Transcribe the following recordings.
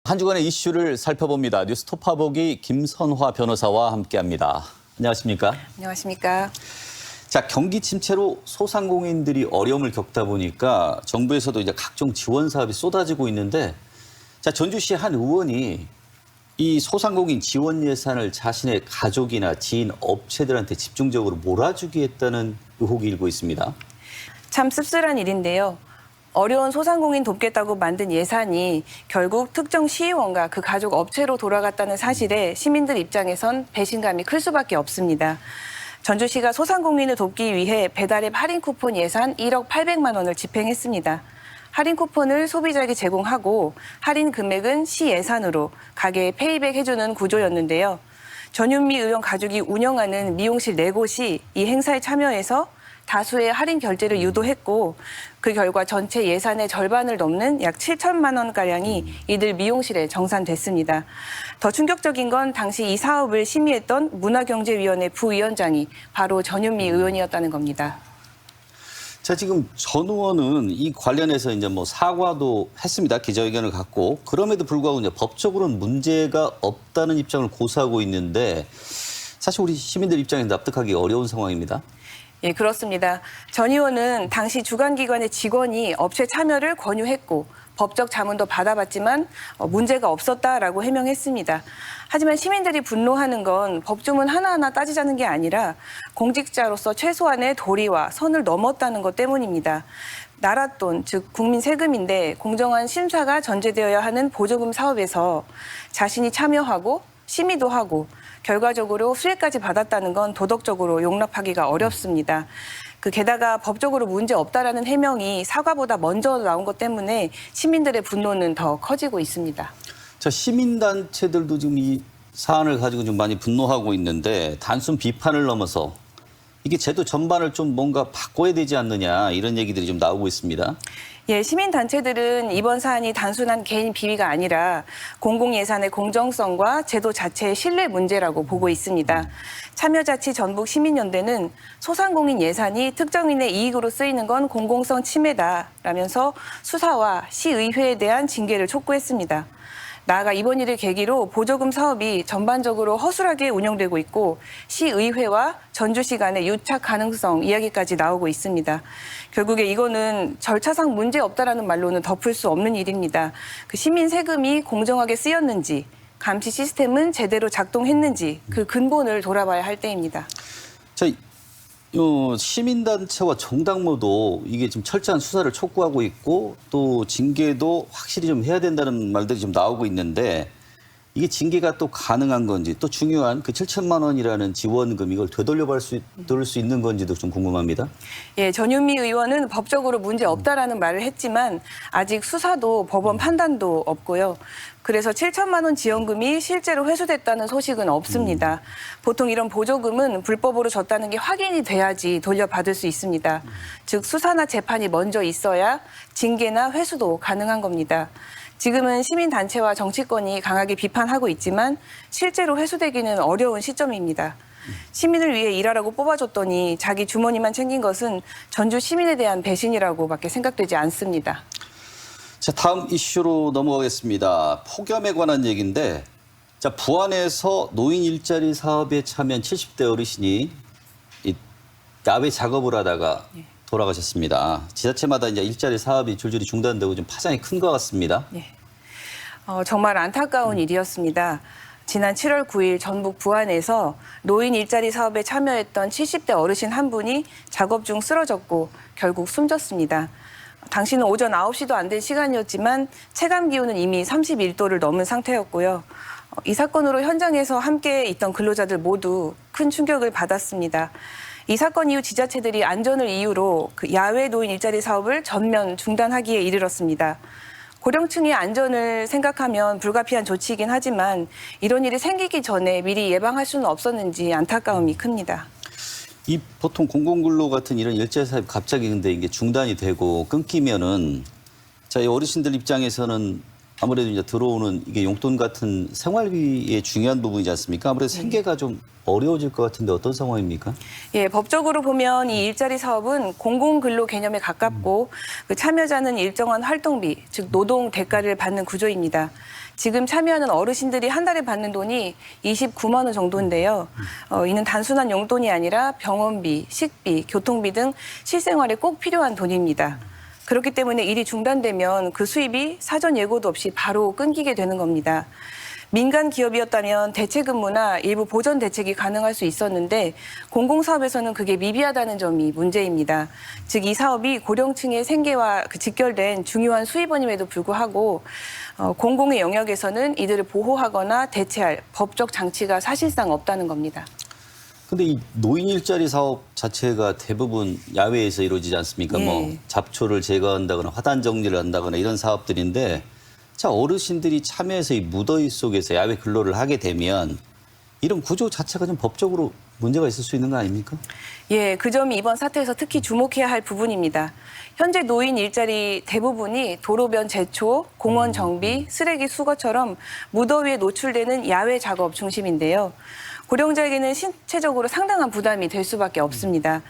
한 주간의 이슈를 살펴봅니다. 뉴스토파보기 김선화 변호사와 함께합니다. 안녕하십니까? 안녕하십니까? 자, 경기 침체로 소상공인들이 어려움을 겪다 보니까 정부에서도 이제 각종 지원 사업이 쏟아지고 있는데, 자, 전주시 한 의원이 이 소상공인 지원 예산을 자신의 가족이나 지인 업체들한테 집중적으로 몰아주기 했다는 의혹이 일고 있습니다. 참 씁쓸한 일인데요. 어려운 소상공인 돕겠다고 만든 예산이 결국 특정 시의원과 그 가족 업체로 돌아갔다는 사실에 시민들 입장에선 배신감이 클 수밖에 없습니다. 전주시가 소상공인을 돕기 위해 배달앱 할인 쿠폰 예산 1억 800만 원을 집행했습니다. 할인 쿠폰을 소비자에게 제공하고 할인 금액은 시 예산으로 가게에 페이백 해주는 구조였는데요. 전윤미 의원 가족이 운영하는 미용실 4곳이 이 행사에 참여해서 다수의 할인 결제를 유도했고 그 결과 전체 예산의 절반을 넘는 약 7천만 원가량이 이들 미용실에 정산됐습니다. 더 충격적인 건 당시 이 사업을 심의했던 문화경제위원회 부위원장이 바로 전윤미 의원이었다는 겁니다. 자, 지금 전 의원은 이 관련해서 이제 뭐 사과도 했습니다. 기자회견을 갖고. 그럼에도 불구하고 이제 법적으로는 문제가 없다는 입장을 고수하고 있는데, 사실 우리 시민들 입장에서 납득하기 어려운 상황입니다. 예, 그렇습니다. 전 의원은 당시 주관기관의 직원이 업체 참여를 권유했고 법적 자문도 받아봤지만 문제가 없었다라고 해명했습니다. 하지만 시민들이 분노하는 건 법조문 하나하나 따지자는 게 아니라 공직자로서 최소한의 도리와 선을 넘었다는 것 때문입니다. 나라 돈, 즉 국민 세금인데 공정한 심사가 전제되어야 하는 보조금 사업에서 자신이 참여하고 심의도 하고 결과적으로 수혜까지 받았다는 건 도덕적으로 용납하기가 어렵습니다. 게다가 법적으로 문제 없다라는 해명이 사과보다 먼저 나온 것 때문에 시민들의 분노는 더 커지고 있습니다. 자, 시민단체들도 지금 이 사안을 가지고 좀 많이 분노하고 있는데 단순 비판을 넘어서 이게 제도 전반을 좀 뭔가 바꿔야 되지 않느냐 이런 얘기들이 좀 나오고 있습니다. 예, 시민단체들은 이번 사안이 단순한 개인 비위가 아니라 공공예산의 공정성과 제도 자체의 신뢰 문제라고 보고 있습니다. 참여자치전북시민연대는 소상공인 예산이 특정인의 이익으로 쓰이는 건 공공성 침해다라면서 수사와 시의회에 대한 징계를 촉구했습니다. 나아가 이번 일을 계기로 보조금 사업이 전반적으로 허술하게 운영되고 있고 시의회와 전주시 간의 유착 가능성 이야기까지 나오고 있습니다. 결국에 이거는 절차상 문제 없다라는 말로는 덮을 수 없는 일입니다. 시민 세금이 공정하게 쓰였는지 감시 시스템은 제대로 작동했는지 그 근본을 돌아봐야 할 때입니다. 자, 시민단체와 정당모도 이게 좀 철저한 수사를 촉구하고 있고 또 징계도 확실히 좀 해야 된다는 말들이 좀 나오고 있는데 이게 징계가 또 가능한 건지 또 중요한 그 7천만 원이라는 지원금 이걸 되돌려받을 수 있는 건지도 좀 궁금합니다. 예, 전윤미 의원은 법적으로 문제 없다라는 말을 했지만 아직 수사도 법원 판단도 없고요. 그래서 7천만 원 지원금이 실제로 회수됐다는 소식은 없습니다. 보통 이런 보조금은 불법으로 줬다는 게 확인이 돼야지 돌려받을 수 있습니다. 즉 수사나 재판이 먼저 있어야 징계나 회수도 가능한 겁니다. 지금은 시민단체와 정치권이 강하게 비판하고 있지만 실제로 회수되기는 어려운 시점입니다. 시민을 위해 일하라고 뽑아줬더니 자기 주머니만 챙긴 것은 전주 시민에 대한 배신이라고밖에 생각되지 않습니다. 자, 다음 이슈로 넘어가겠습니다. 폭염에 관한 얘기인데, 자, 부안에서 노인 일자리 사업에 참여한 70대 어르신이 이 야외 작업을 하다가 돌아가셨습니다. 지자체마다 이제 일자리 사업이 줄줄이 중단되고 좀 파장이 큰 것 같습니다. 네. 정말 안타까운 일이었습니다. 지난 7월 9일 전북 부안에서 노인 일자리 사업에 참여했던 70대 어르신 한 분이 작업 중 쓰러졌고 결국 숨졌습니다. 당시는 오전 9시도 안 된 시간이었지만 체감 기온은 이미 31도를 넘은 상태였고요. 이 사건으로 현장에서 함께 있던 근로자들 모두 큰 충격을 받았습니다. 이 사건 이후 지자체들이 안전을 이유로 야외 노인 일자리 사업을 전면 중단하기에 이르렀습니다. 고령층의 안전을 생각하면 불가피한 조치이긴 하지만 이런 일이 생기기 전에 미리 예방할 수는 없었는지 안타까움이 큽니다. 이 보통 공공근로 같은 이런 일자리 사업이 갑자기 근데 이게 중단이 되고 끊기면은 자, 이 어르신들 입장에서는 아무래도 이제 들어오는 이게 용돈 같은 생활비의 중요한 부분이지 않습니까? 아무래도 생계가 좀 어려워질 것 같은데 어떤 상황입니까? 예, 법적으로 보면 이 일자리 사업은 공공근로 개념에 가깝고 그 참여자는 일정한 활동비, 즉 노동 대가를 받는 구조입니다. 지금 참여하는 어르신들이 한 달에 받는 돈이 29만 원 정도인데요. 이는 단순한 용돈이 아니라 병원비, 식비, 교통비 등 실생활에 꼭 필요한 돈입니다. 그렇기 때문에 일이 중단되면 그 수입이 사전 예고도 없이 바로 끊기게 되는 겁니다. 민간 기업이었다면 대체 근무나 일부 보전 대책이 가능할 수 있었는데 공공사업에서는 그게 미비하다는 점이 문제입니다. 즉 이 사업이 고령층의 생계와 직결된 중요한 수입원임에도 불구하고 공공의 영역에서는 이들을 보호하거나 대체할 법적 장치가 사실상 없다는 겁니다. 근데 이 노인 일자리 사업 자체가 대부분 야외에서 이루어지지 않습니까? 예. 뭐 잡초를 제거한다거나 화단 정리를 한다거나 이런 사업들인데 자, 어르신들이 참여해서 이 무더위 속에서 야외 근로를 하게 되면 이런 구조 자체가 좀 법적으로 문제가 있을 수 있는 거 아닙니까? 예, 그 점이 이번 사태에서 특히 주목해야 할 부분입니다. 현재 노인 일자리 대부분이 도로변 제초, 공원 정비, 쓰레기 수거처럼 무더위에 노출되는 야외 작업 중심인데요. 고령자에게는 신체적으로 상당한 부담이 될 수밖에 없습니다.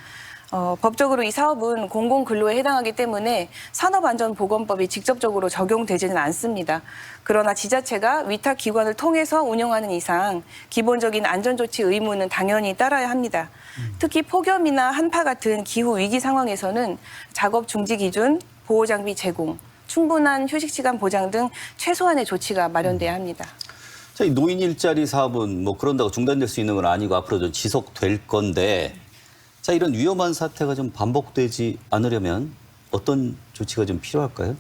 법적으로 이 사업은 공공근로에 해당하기 때문에 산업안전보건법이 직접적으로 적용되지는 않습니다. 그러나 지자체가 위탁기관을 통해서 운영하는 이상 기본적인 안전조치 의무는 당연히 따라야 합니다. 특히 폭염이나 한파 같은 기후위기 상황에서는 작업 중지 기준, 보호장비 제공, 충분한 휴식시간 보장 등 최소한의 조치가 마련돼야 합니다. 자, 이 노인 일자리 사업은 뭐 그런다고 중단될 수 있는 건 아니고 앞으로도 지속될 건데 자, 이런 위험한 사태가 좀 반복되지 않으려면 어떤 조치가 좀 필요할까요?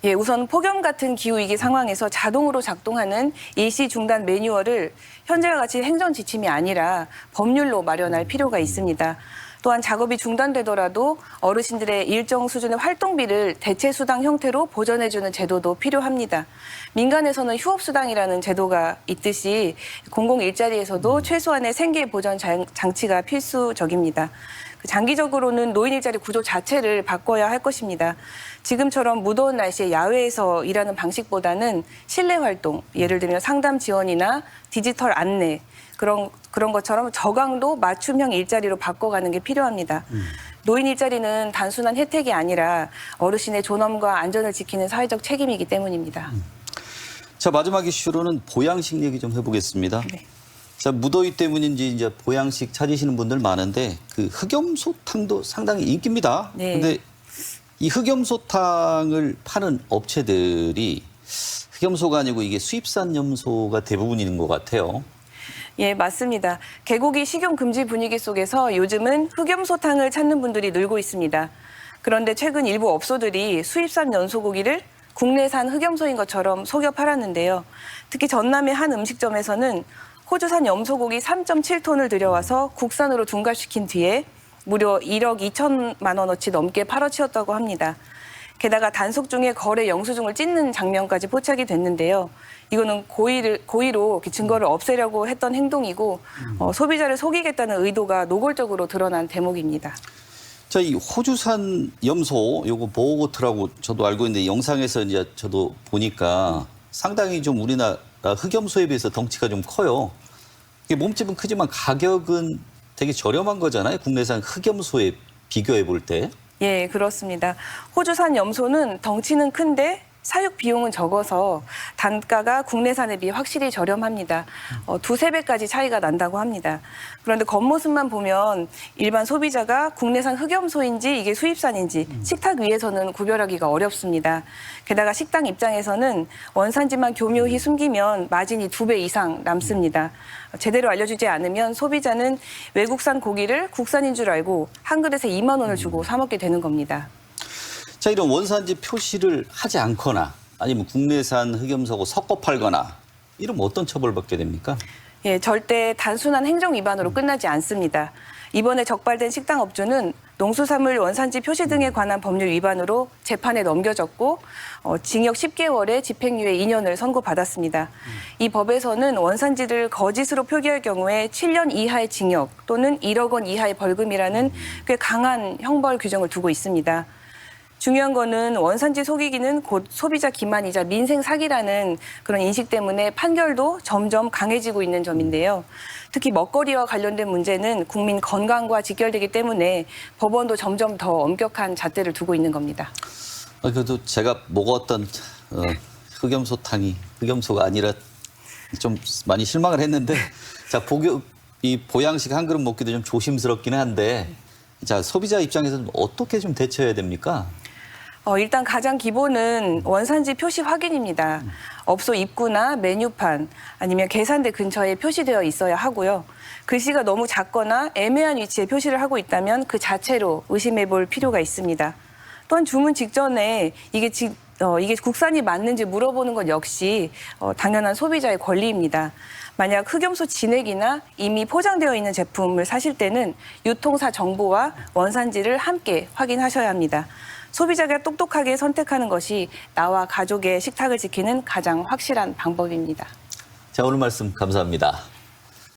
예, 우선 폭염 같은 기후위기 상황에서 자동으로 작동하는 일시 중단 매뉴얼을 현재와 같이 행정 지침이 아니라 법률로 마련할 필요가 있습니다. 또한 작업이 중단되더라도 어르신들의 일정 수준의 활동비를 대체수당 형태로 보전해주는 제도도 필요합니다. 민간에서는 휴업수당이라는 제도가 있듯이 공공 일자리에서도 최소한의 생계 보전 장치가 필수적입니다. 장기적으로는 노인 일자리 구조 자체를 바꿔야 할 것입니다. 지금처럼 무더운 날씨에 야외에서 일하는 방식보다는 실내 활동, 예를 들면 상담 지원이나 디지털 안내, 그런 것처럼 저강도 맞춤형 일자리로 바꿔가는 게 필요합니다. 노인 일자리는 단순한 혜택이 아니라 어르신의 존엄과 안전을 지키는 사회적 책임이기 때문입니다. 자, 마지막 이슈로는 보양식 얘기 좀 해보겠습니다. 네. 자, 무더위 때문인지 이제 보양식 찾으시는 분들 많은데 그 흑염소탕도 상당히 인기입니다. 네. 근데 이 흑염소탕을 파는 업체들이 흑염소가 아니고 이게 수입산 염소가 대부분인 것 같아요. 예, 맞습니다. 개고기 식용 금지 분위기 속에서 요즘은 흑염소탕을 찾는 분들이 늘고 있습니다. 그런데 최근 일부 업소들이 수입산 연소고기를 국내산 흑염소인 것처럼 속여 팔았는데요. 특히 전남의 한 음식점에서는 호주산 염소고기 3.7톤을 들여와서 국산으로 둔갑시킨 뒤에 무려 1억 2천만 원어치 넘게 팔아치웠다고 합니다. 게다가 단속 중에 거래 영수증을 찢는 장면까지 포착이 됐는데요. 이거는 고의로 증거를 없애려고 했던 행동이고 소비자를 속이겠다는 의도가 노골적으로 드러난 대목입니다. 자, 이 호주산 염소 요거 보호고트라고 저도 알고 있는데 영상에서 이제 저도 보니까 상당히 좀 우리나라 흑염소에 비해서 덩치가 좀 커요. 이게 몸집은 크지만 가격은 되게 저렴한 거잖아요. 국내산 흑염소에 비교해 볼 때. 예, 그렇습니다. 호주산 염소는 덩치는 큰데 사육 비용은 적어서 단가가 국내산에 비해 확실히 저렴합니다. 두세 배까지 차이가 난다고 합니다. 그런데 겉모습만 보면 일반 소비자가 국내산 흑염소인지 이게 수입산인지 식탁 위에서는 구별하기가 어렵습니다. 게다가 식당 입장에서는 원산지만 교묘히 숨기면 마진이 2배 이상 남습니다. 제대로 알려주지 않으면 소비자는 외국산 고기를 국산인 줄 알고 한 그릇에 2만 원을 주고 사 먹게 되는 겁니다. 자, 이런 원산지 표시를 하지 않거나 아니면 국내산 흑염소하고 섞어 팔거나 이러면 어떤 처벌받게 됩니까? 예, 절대 단순한 행정 위반으로 끝나지 않습니다. 이번에 적발된 식당 업주는 농수산물 원산지 표시 등에 관한 법률 위반으로 재판에 넘겨졌고 징역 10개월에 집행유예 2년을 선고받았습니다. 이 법에서는 원산지를 거짓으로 표기할 경우에 7년 이하의 징역 또는 1억 원 이하의 벌금이라는 꽤 강한 형벌 규정을 두고 있습니다. 중요한 거는 원산지 속이기는 곧 소비자 기만이자 민생 사기라는 그런 인식 때문에 판결도 점점 강해지고 있는 점인데요. 특히 먹거리와 관련된 문제는 국민 건강과 직결되기 때문에 법원도 점점 더 엄격한 잣대를 두고 있는 겁니다. 그래도 제가 먹었던 흑염소탕이 흑염소가 아니라 좀 많이 실망을 했는데 자 이 보양식 한 그릇 먹기도 좀 조심스럽기는 한데 자 소비자 입장에서는 어떻게 좀 대처해야 됩니까? 일단 가장 기본은 원산지 표시 확인입니다. 업소 입구나 메뉴판 아니면 계산대 근처에 표시되어 있어야 하고요. 글씨가 너무 작거나 애매한 위치에 표시를 하고 있다면 그 자체로 의심해 볼 필요가 있습니다. 또한 주문 직전에 이게 국산이 맞는지 물어보는 것 역시 당연한 소비자의 권리입니다. 만약 흑염소 진액이나 이미 포장되어 있는 제품을 사실 때는 유통사 정보와 원산지를 함께 확인하셔야 합니다. 소비자가 똑똑하게 선택하는 것이 나와 가족의 식탁을 지키는 가장 확실한 방법입니다. 자, 오늘 말씀 감사합니다.